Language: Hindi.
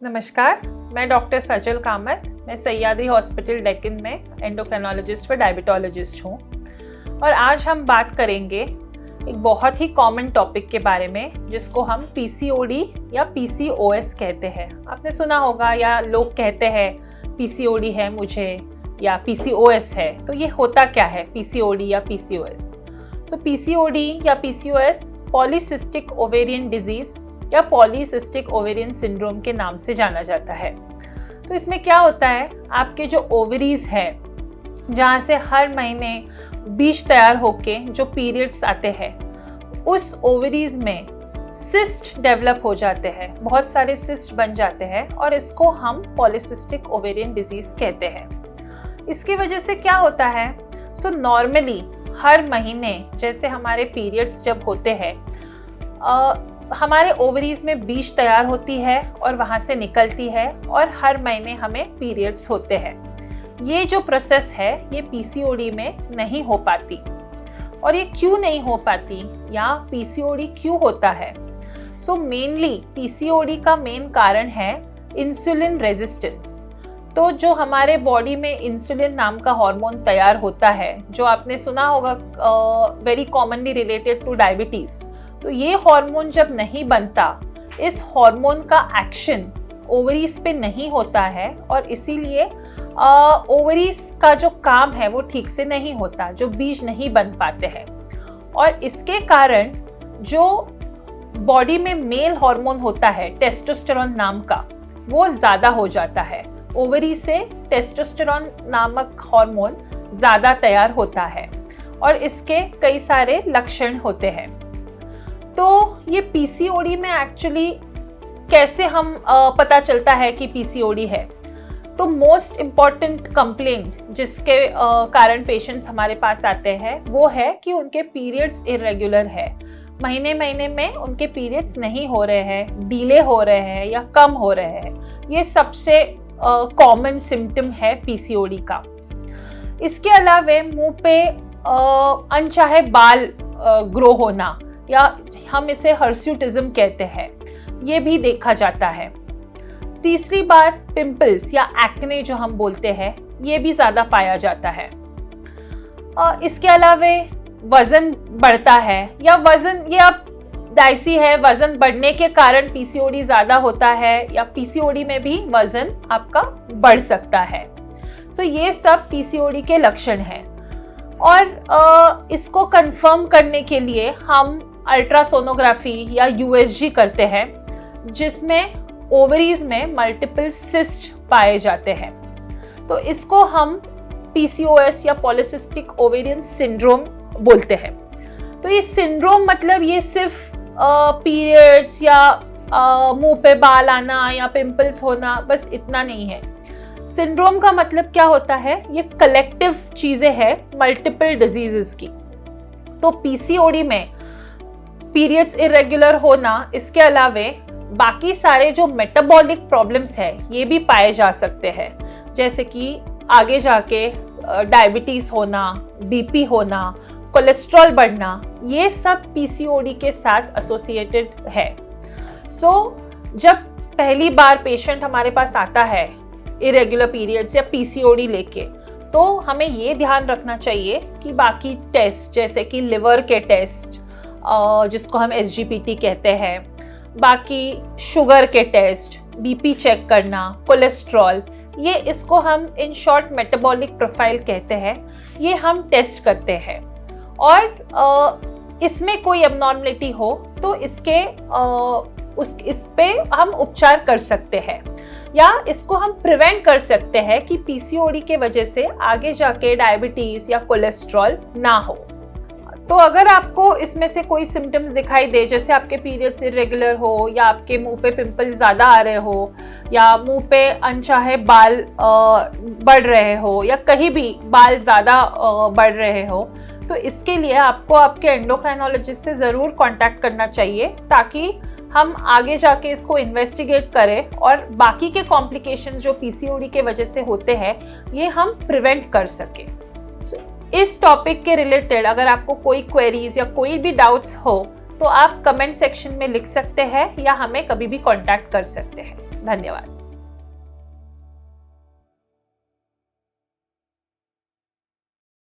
नमस्कार, मैं डॉक्टर सजल कामत। मैं सह्याद्री हॉस्पिटल डेक्कन में एंडोक्राइनोलॉजिस्ट व डायबिटोलॉजिस्ट हूँ और आज हम बात करेंगे एक बहुत ही कॉमन टॉपिक के बारे में जिसको हम पीसीओडी या पीसीओएस कहते हैं। आपने सुना होगा या लोग कहते हैं पीसीओडी है मुझे या पीसीओएस है। तो ये होता क्या है पीसीओडी या पीसीओएस? तो पीसीओडी या पीसीओएस पॉलीसिस्टिक ओवेरियन डिजीज या पॉलीसिस्टिक ओवेरियन सिंड्रोम के नाम से जाना जाता है। तो इसमें क्या होता है, आपके जो ओवरीज है जहाँ से हर महीने बीज तैयार होके जो पीरियड्स आते हैं, उस ओवरीज में सिस्ट डेवलप हो जाते हैं, बहुत सारे सिस्ट बन जाते हैं और इसको हम पॉलीसिस्टिक ओवेरियन डिजीज कहते हैं। इसकी वजह से क्या होता है, नॉर्मली हर महीने जैसे हमारे पीरियड्स जब होते हैं हमारे ओवरीज में बीज तैयार होती है और वहाँ से निकलती है और हर महीने हमें पीरियड्स होते हैं। ये जो प्रोसेस है ये पीसीओडी में नहीं हो पाती। और ये क्यों नहीं हो पाती या पीसीओडी क्यों होता है? मेनली पीसीओडी का मेन कारण है इंसुलिन रेजिस्टेंस। तो जो हमारे बॉडी में इंसुलिन नाम का हार्मोन तैयार होता है, जो आपने सुना होगा very commonly related two diabetes. तो ये हार्मोन जब नहीं बनता, इस हार्मोन का एक्शन ओवरीज पे नहीं होता है और इसीलिए ओवरीज का जो काम है वो ठीक से नहीं होता, जो बीज नहीं बन पाते हैं। और इसके कारण जो बॉडी में मेल हार्मोन होता है टेस्टोस्टेरोन नाम का, वो ज़्यादा हो जाता है। ओवरी से टेस्टोस्टेरोन नामक हार्मोन ज़्यादा तैयार होता है और इसके कई सारे लक्षण होते हैं। तो ये पीसीओडी में एक्चुअली कैसे हम पता चलता है कि पीसीओडी है? तो मोस्ट इम्पॉर्टेंट कंप्लेंट जिसके कारण पेशेंट्स हमारे पास आते हैं वो है कि उनके पीरियड्स इरेगुलर है। महीने महीने में उनके पीरियड्स नहीं हो रहे हैं, डिले हो रहे हैं या कम हो रहे हैं। ये सबसे कॉमन सिम्टम है पीसीओडी का। इसके अलावा मुंह पे अनचाहे बाल ग्रो होना या हम इसे हर्स्यूटिज्म कहते हैं, ये भी देखा जाता है। तीसरी बात पिंपल्स या एक्ने जो हम बोलते हैं, ये भी ज़्यादा पाया जाता है। इसके अलावा वज़न बढ़ता है या वज़न ये अब डाइसी है, वज़न बढ़ने के कारण पीसीओडी ज़्यादा होता है या पीसीओडी में भी वज़न आपका बढ़ सकता है। ये सब पीसीओडी के लक्षण हैं। और इसको कंफर्म करने के लिए हम अल्ट्रासोनोग्राफी या यूएसजी करते हैं, जिसमें ओवरीज में मल्टीपल सिस्ट पाए जाते हैं। तो इसको हम पीसीओएस या पॉलीसिस्टिक ओवेरियन सिंड्रोम बोलते हैं। तो ये सिंड्रोम मतलब ये सिर्फ पीरियड्स या मुंह पे बाल आना या पिंपल्स होना, बस इतना नहीं है। सिंड्रोम का मतलब क्या होता है, ये कलेक्टिव चीजें हैं मल्टीपल डिजीजेस की। तो पीसीओडी में पीरियड्स इरेगुलर होना, इसके अलावे बाकी सारे जो मेटाबॉलिक प्रॉब्लम्स है ये भी पाए जा सकते हैं, जैसे कि आगे जाके डायबिटीज होना, बीपी होना, कोलेस्ट्रॉल बढ़ना, ये सब पीसीओडी के साथ एसोसिएटेड है। जब पहली बार पेशेंट हमारे पास आता है इरेगुलर पीरियड्स या पीसीओडी लेके, तो हमें ये ध्यान रखना चाहिए कि बाकी टेस्ट जैसे कि लिवर के टेस्ट जिसको हम एसजीपीटी कहते हैं, बाकी शुगर के टेस्ट, बीपी चेक करना, कोलेस्ट्रॉल, ये इसको हम इन शॉर्ट मेटाबॉलिक प्रोफाइल कहते हैं, ये हम टेस्ट करते हैं। और इसमें कोई एबनॉर्मलिटी हो तो इस पे हम उपचार कर सकते हैं या इसको हम प्रिवेंट कर सकते हैं कि पीसीओडी के वजह से आगे जाके डायबिटीज या कोलेस्ट्रॉल ना हो। तो अगर आपको इसमें से कोई सिम्टम्स दिखाई दे, जैसे आपके पीरियड्स इरेगुलर हो या आपके मुंह पे पिंपल ज़्यादा आ रहे हो या मुंह पे अनचाहे बाल बढ़ रहे हो या कहीं भी बाल ज़्यादा बढ़ रहे हो, तो इसके लिए आपको आपके एंडोक्राइनोलॉजिस्ट से ज़रूर कांटेक्ट करना चाहिए, ताकि हम आगे जाके इसको इन्वेस्टिगेट करें और बाकी के कॉम्प्लिकेशंस जो पीसीओडी के वजह से होते हैं ये हम प्रिवेंट कर सकें। इस टॉपिक के रिलेटेड अगर आपको कोई क्वेरीज या कोई भी डाउट्स हो तो आप कमेंट सेक्शन में लिख सकते हैं या हमें कभी भी कांटेक्ट कर सकते हैं। धन्यवाद।